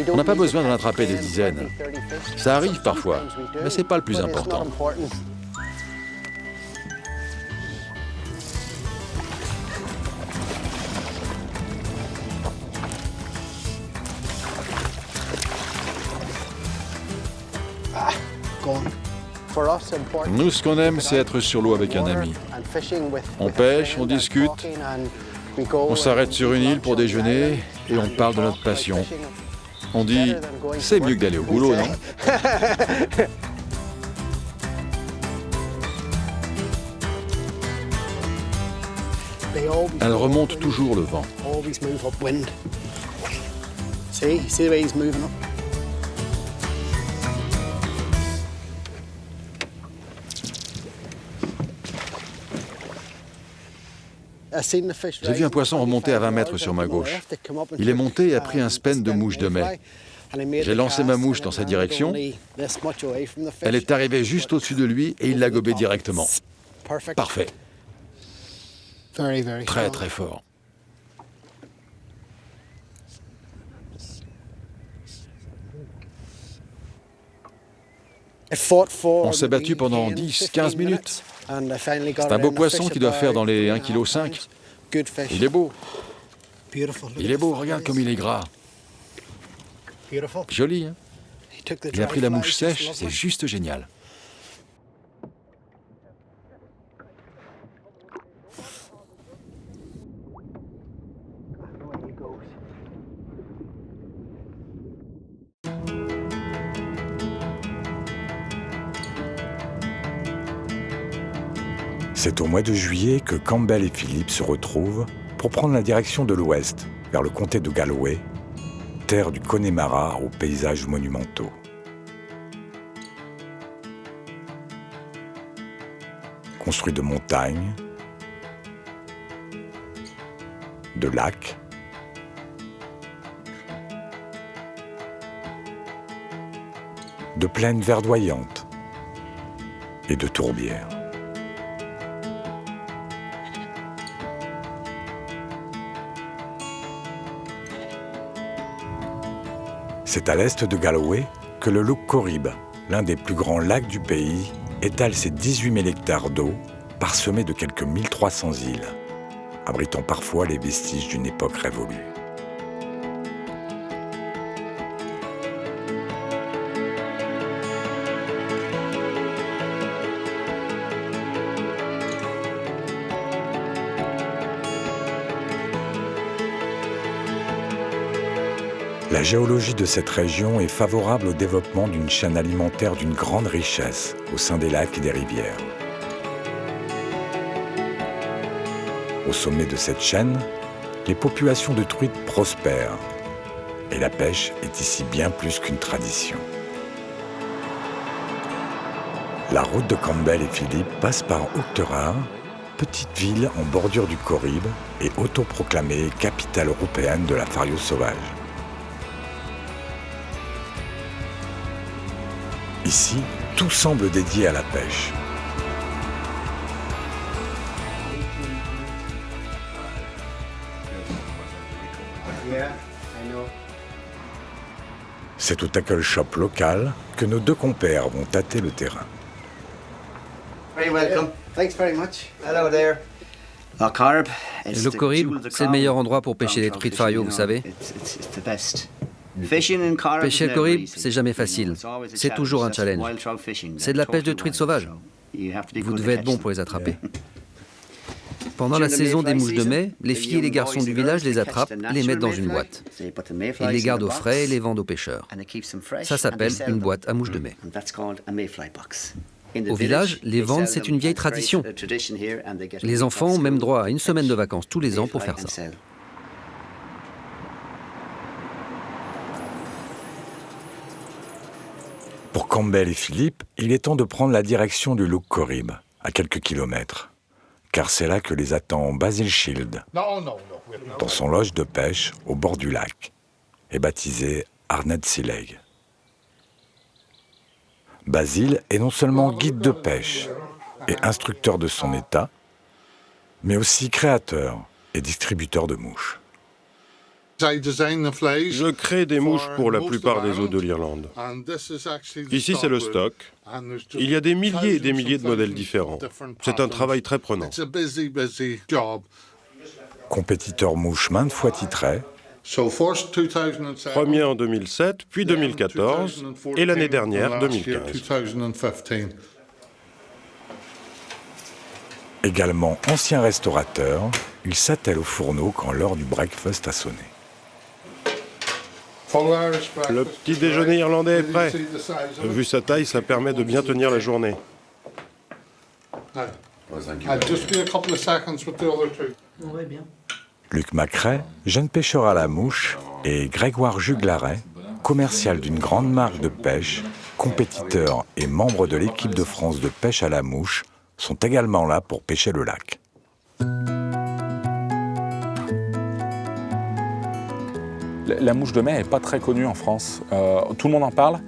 On n'a pas besoin d'en attraper des dizaines. Ça arrive parfois, mais c'est pas le plus important. Nous, ce qu'on aime, c'est être sur l'eau avec un ami. On pêche, on discute, on s'arrête sur une île pour déjeuner et on parle de notre passion. On dit, c'est mieux que d'aller au boulot, non? Elle remonte toujours le vent. J'ai vu un poisson remonter à 20 mètres sur ma gauche. Il est monté et a pris un spen de mouche de mai. J'ai lancé ma mouche dans sa direction. Elle est arrivée juste au-dessus de lui et il l'a gobé directement. Parfait. Très, très fort. On s'est battu pendant 10-15 minutes. C'est un beau poisson qui doit faire dans les 1,5 kg. Il est beau. Il est beau, regarde comme il est gras. Joli, hein? Il a pris la mouche sèche, c'est juste génial. C'est au mois de juillet que Campbell et Philip se retrouvent pour prendre la direction de l'ouest, vers le comté de Galloway, terre du Connemara aux paysages monumentaux. Construit de montagnes, de lacs, de plaines verdoyantes et de tourbières. C'est à l'est de Galloway que le Lough Corrib, l'un des plus grands lacs du pays, étale ses 18 000 hectares d'eau, parsemés de quelques 1300 îles, abritant parfois les vestiges d'une époque révolue. La géologie de cette région est favorable au développement d'une chaîne alimentaire d'une grande richesse au sein des lacs et des rivières. Au sommet de cette chaîne, les populations de truites prospèrent et la pêche est ici bien plus qu'une tradition. La route de Campbell et Philip passe par Oughterard, petite ville en bordure du Corrib et autoproclamée capitale européenne de la fario sauvage. Ici, tout semble dédié à la pêche. C'est au tackle shop local que nos deux compères vont tâter le terrain. Le Lough Corrib, c'est le meilleur endroit pour pêcher les truites fario, vous savez. Pêcher le Corrib, c'est jamais facile. C'est toujours un challenge. C'est de la pêche de truites sauvages. Vous devez être bon pour les attraper. Pendant la saison des mouches de mai, les filles et les garçons du village les attrapent et les mettent dans une boîte. Ils les gardent au frais et les vendent aux pêcheurs. Ça s'appelle une boîte à mouches de mai. Au village, les vendre, c'est une vieille tradition. Les enfants ont même droit à une semaine de vacances tous les ans pour faire ça. Pour Campbell et Philip, il est temps de prendre la direction du Lough Corrib, à quelques kilomètres. Car c'est là que les attend Basil Shield, dans son loge de pêche au bord du lac, et baptisé Arnett Sea Lake. Basil est non seulement guide de pêche et instructeur de son état, mais aussi créateur et distributeur de mouches. Je crée des mouches pour la plupart des eaux de l'Irlande. Ici, c'est le stock. Il y a des milliers et des milliers de modèles différents. C'est un travail très prenant. Compétiteur mouche maintes fois titré, Premier en 2007, puis 2014, et l'année dernière, 2015. Également ancien restaurateur, il s'attelle au fourneau quand l'heure du breakfast a sonné. Le petit déjeuner irlandais est prêt. Vu sa taille, ça permet de bien tenir la journée. Luc Macrae, jeune pêcheur à la mouche, et Grégoire Juglaret, commercial d'une grande marque de pêche, compétiteur et membre de l'équipe de France de pêche à la mouche, sont également là pour pêcher le lac. La mouche de mai n'est pas très connue en France. Tout le monde en parle,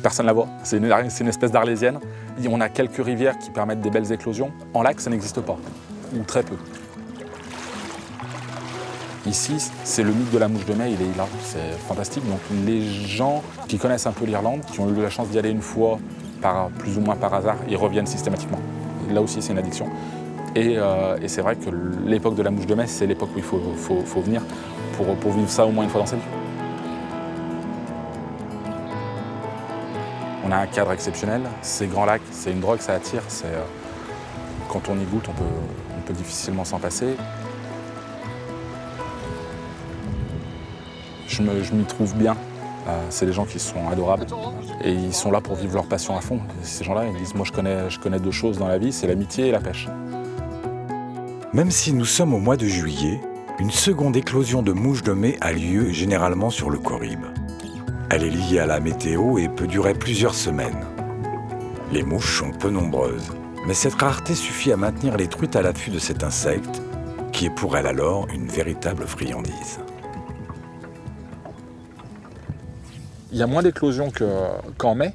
personne ne la voit. C'est une espèce d'arlésienne. On a quelques rivières qui permettent des belles éclosions. En lac, ça n'existe pas, ou très peu. Ici, c'est le mythe de la mouche de mai, il est là, c'est fantastique. Donc les gens qui connaissent un peu l'Irlande, qui ont eu la chance d'y aller une fois, plus ou moins par hasard, ils reviennent systématiquement. Là aussi, c'est une addiction. Et c'est vrai que l'époque de la mouche de mai, c'est l'époque où il faut venir pour vivre ça au moins une fois dans sa vie. On a un cadre exceptionnel, c'est Grand Lac, c'est une drogue, ça attire. Quand on y goûte, on peut difficilement s'en passer. Je m'y trouve bien. C'est des gens qui sont adorables et ils sont là pour vivre leur passion à fond. Ces gens-là, ils disent, moi je connais deux choses dans la vie, c'est l'amitié et la pêche. Même si nous sommes au mois de juillet, une seconde éclosion de mouches de mai a lieu généralement sur le Corribe. Elle est liée à la météo et peut durer plusieurs semaines. Les mouches sont peu nombreuses, mais cette rareté suffit à maintenir les truites à l'affût de cet insecte, qui est pour elles alors une véritable friandise. Il y a moins d'éclosions qu'en mai,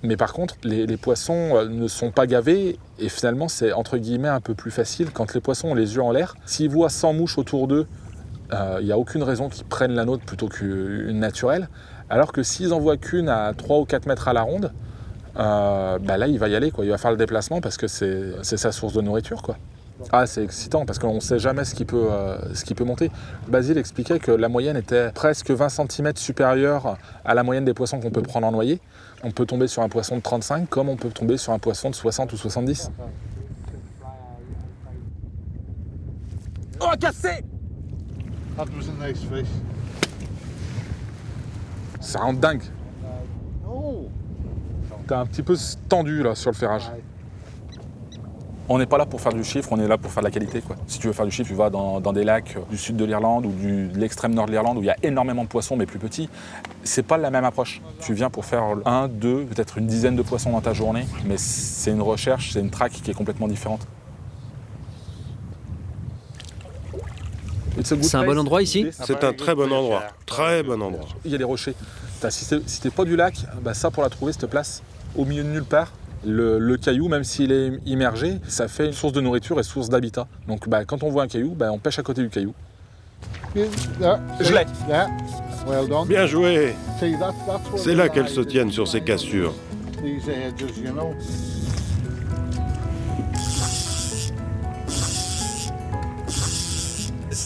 mais par contre, les poissons ne sont pas gavés et finalement, c'est entre guillemets un peu plus facile quand les poissons ont les yeux en l'air. S'ils voient 100 mouches autour d'eux, il n'y a aucune raison qu'ils prennent la nôtre plutôt qu'une naturelle. Alors que s'ils en voient qu'une à 3 ou 4 mètres à la ronde, là, il va y aller, quoi. Il va faire le déplacement parce que c'est sa source de nourriture, quoi. Ah, c'est excitant parce qu'on ne sait jamais ce qui peut monter. Basile expliquait que la moyenne était presque 20 cm supérieure à la moyenne des poissons qu'on peut prendre en noyer. On peut tomber sur un poisson de 35 comme on peut tomber sur un poisson de 60 ou 70. Oh, cassé! Ça rend dingue. T'es un petit peu tendu là sur le ferrage. On n'est pas là pour faire du chiffre, on est là pour faire de la qualité, quoi. Si tu veux faire du chiffre, tu vas dans des lacs du sud de l'Irlande ou de l'extrême nord de l'Irlande où il y a énormément de poissons mais plus petits. C'est pas la même approche. Tu viens pour faire 1, 2, peut-être une dizaine de poissons dans ta journée, mais c'est une recherche, c'est une traque qui est complètement différente. C'est un bon endroit ici? C'est un très bon endroit, très bon endroit. Il y a des rochers. Si t'es pas du lac, ça pour la trouver, cette place, au milieu de nulle part, le caillou, même s'il est immergé, ça fait une source de nourriture et source d'habitat. Donc quand on voit un caillou, on pêche à côté du caillou. Je l'ai. Bien joué. C'est là qu'elles se tiennent sur ces cassures.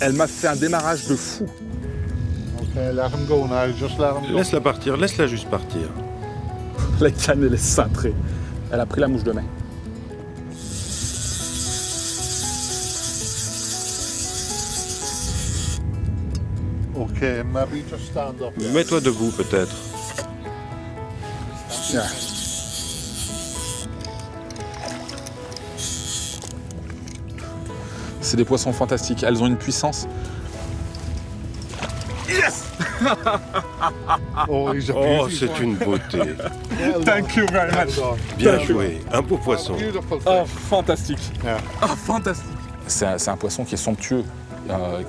Elle m'a fait un démarrage de fou. Laisse-la partir, laisse-la juste partir. La canne, elle est cintrée. Elle a pris la mouche de mai. Mets-toi debout, peut-être. Yeah. C'est des poissons fantastiques. Elles ont une puissance. Yes! Oh, c'est une beauté. Thank you very much. Bien joué. Un beau poisson. Oh, fantastique. Yeah. Oh, fantastique. C'est un poisson qui est somptueux,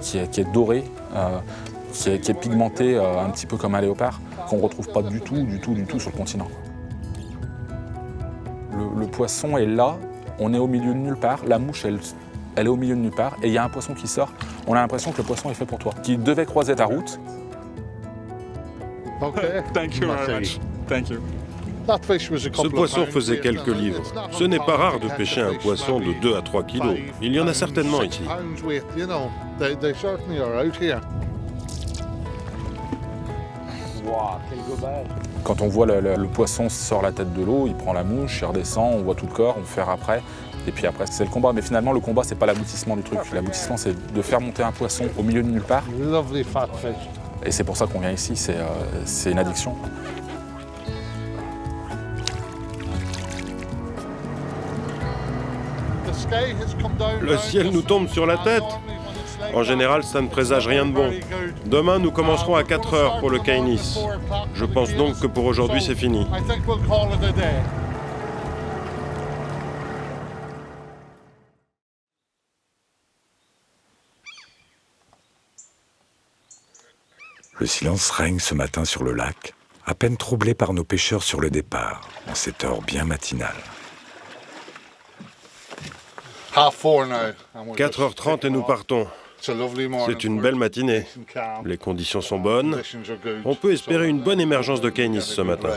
qui est doré, qui est pigmenté un petit peu comme un léopard, qu'on ne retrouve pas du tout sur le continent. Le poisson est là, on est au milieu de nulle part, la mouche elle est au milieu de nulle part, et il y a un poisson qui sort, On a l'impression que le poisson est fait pour toi. Qu'il devait croiser ta route. Thank you very much. Thank you. Ce poisson faisait quelques livres. Ce n'est pas rare de pêcher un poisson de 2 à 3 kilos. Il y en a certainement ici. Quand on voit le poisson sort la tête de l'eau, il prend la mouche, il redescend, on voit tout le corps, on fait après. Et puis après, c'est le combat. Mais finalement, le combat, c'est pas l'aboutissement du truc. L'aboutissement, c'est de faire monter un poisson au milieu de nulle part. Et c'est pour ça qu'on vient ici, c'est une addiction. Le ciel nous tombe sur la tête. En général, ça ne présage rien de bon. Demain, nous commencerons à 4 heures pour le Caïnis. Je pense donc que pour aujourd'hui, c'est fini. Le silence règne ce matin sur le lac, à peine troublé par nos pêcheurs sur le départ, en cette heure bien matinale. 4h30 et nous partons. C'est une belle matinée. Les conditions sont bonnes. On peut espérer une bonne émergence de Caïnis ce matin.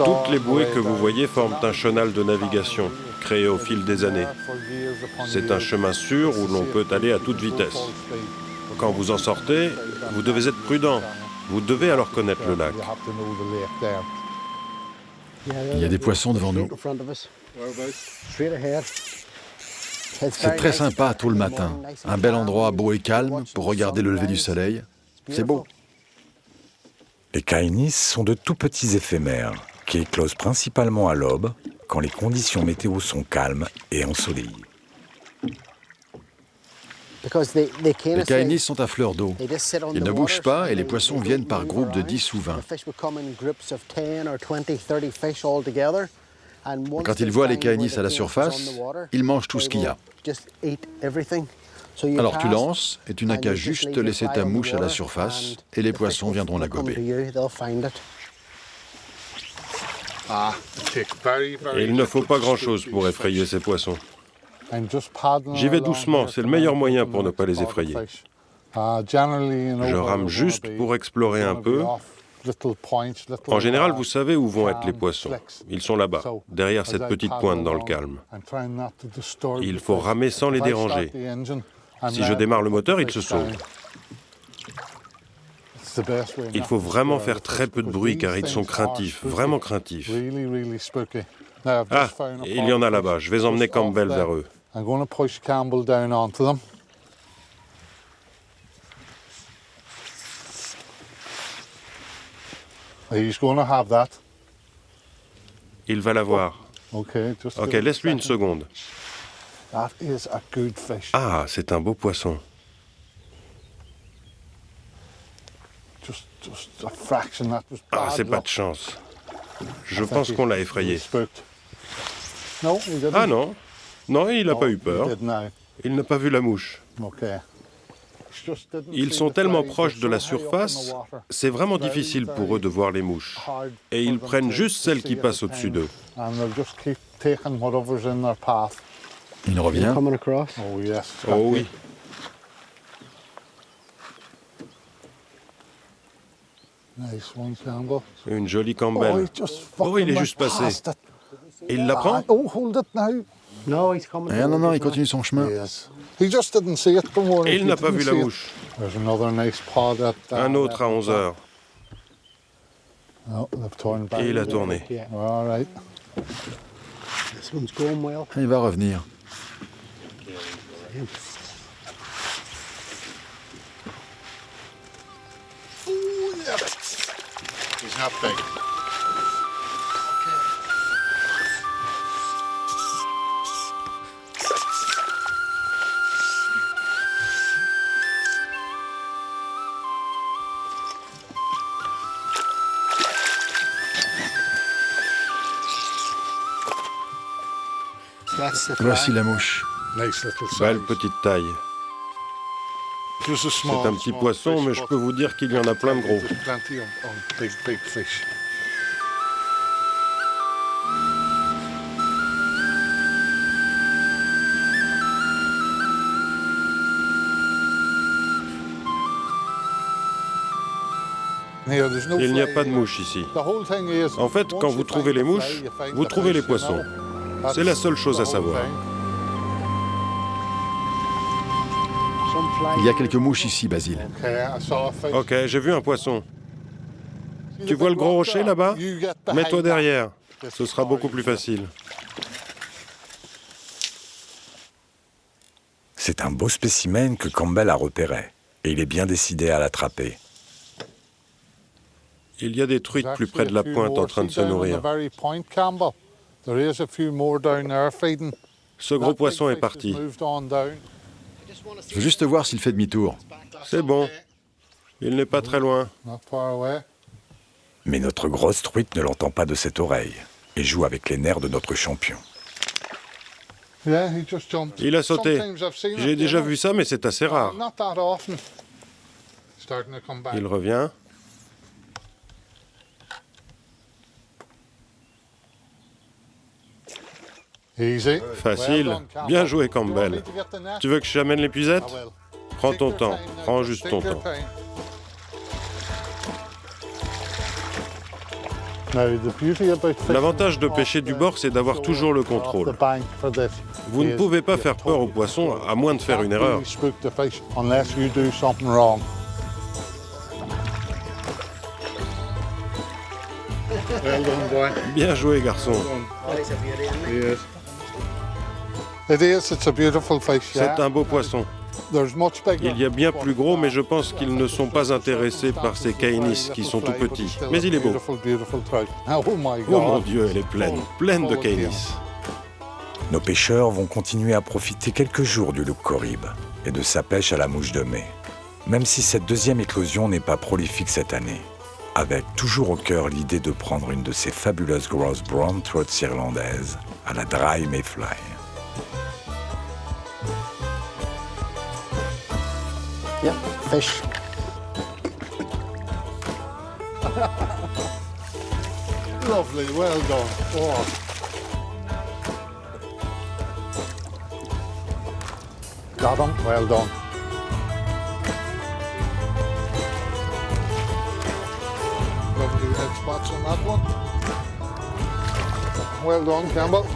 Toutes les bouées que vous voyez forment un chenal de navigation, créé au fil des années. C'est un chemin sûr où l'on peut aller à toute vitesse. Quand vous en sortez, vous devez être prudent. Vous devez alors connaître le lac. Il y a des poissons devant nous. C'est très sympa tôt le matin. Un bel endroit beau et calme pour regarder le lever du soleil. C'est beau. Les Caïnis sont de tout petits éphémères qui éclosent principalement à l'aube quand les conditions météo sont calmes et ensoleillées. Les Caïnis sont à fleur d'eau. Ils ne bougent pas et les poissons viennent par groupes de 10 ou 20. Quand ils voient les Caïnis à la surface, ils mangent tout ce qu'il y a. Alors tu lances et tu n'as qu'à juste laisser ta mouche à la surface et les poissons viendront la gober. Et il ne faut pas grand-chose pour effrayer ces poissons. J'y vais doucement, c'est le meilleur moyen pour ne pas les effrayer. Je rame juste pour explorer un peu. En général, vous savez où vont être les poissons. Ils sont là-bas, derrière cette petite pointe dans le calme. Il faut ramer sans les déranger. Si je démarre le moteur, il se sauve. Il faut vraiment faire très peu de bruit car ils sont craintifs, vraiment craintifs. Ah, il y en a là-bas. Je vais emmener Campbell vers eux. Il va l'avoir. Ok, laisse-lui une seconde. Ah, c'est un beau poisson. Ah, c'est pas de chance. Je pense qu'on l'a effrayé. Ah non, non, il n'a pas eu peur. Il n'a pas vu la mouche. Ils sont tellement proches de la surface, c'est vraiment difficile pour eux de voir les mouches. Et ils prennent juste celles qui passent au-dessus d'eux. Il revient. Oh oui. Une jolie Campbell. Oh, il est juste passé. Et il la prend? Non, non, il continue son chemin. Et il n'a pas vu la mouche. Un autre à 11 heures. Et il a tourné. Il va revenir. Voici la mouche. Belle petite taille. C'est un petit poisson, mais je peux vous dire qu'il y en a plein de gros. Il n'y a pas de mouches ici. En fait, quand vous trouvez les mouches, vous trouvez les poissons. C'est la seule chose à savoir. Il y a quelques mouches ici, Basile. Ok, j'ai vu un poisson. Tu vois le gros rocher là-bas? Mets-toi derrière. Ce sera beaucoup plus facile. C'est un beau spécimen que Campbell a repéré, et il est bien décidé à l'attraper. Il y a des truites plus près de la pointe en train de se nourrir. Ce gros poisson est parti. Je veux juste voir s'il fait demi-tour. C'est bon. Il n'est pas très loin. Mais notre grosse truite ne l'entend pas de cette oreille et joue avec les nerfs de notre champion. Il a sauté. J'ai déjà vu ça, mais c'est assez rare. Il revient. Facile. Bien joué, Campbell. Tu veux que j'amène l'épuisette? Prends ton temps. Prends juste ton temps. L'avantage de pêcher du bord, c'est d'avoir toujours le contrôle. Vous ne pouvez pas faire peur aux poissons à moins de faire une erreur. Bien joué, garçon. C'est un beau poisson. Il y a bien plus gros, mais je pense qu'ils ne sont pas intéressés par ces caïnis qui sont tout petits. Mais il est beau. Oh mon Dieu, elle est pleine, pleine de caïnis. Nos pêcheurs vont continuer à profiter quelques jours du Lough Corrib et de sa pêche à la mouche de mai, même si cette deuxième éclosion n'est pas prolifique cette année, avec toujours au cœur l'idée de prendre une de ces fabuleuses grosses brown trots irlandaises à la dry mayfly. Yeah, fish. Lovely, well done. Oh. Got him, well done. Lovely red spots on that one. Well done, Campbell.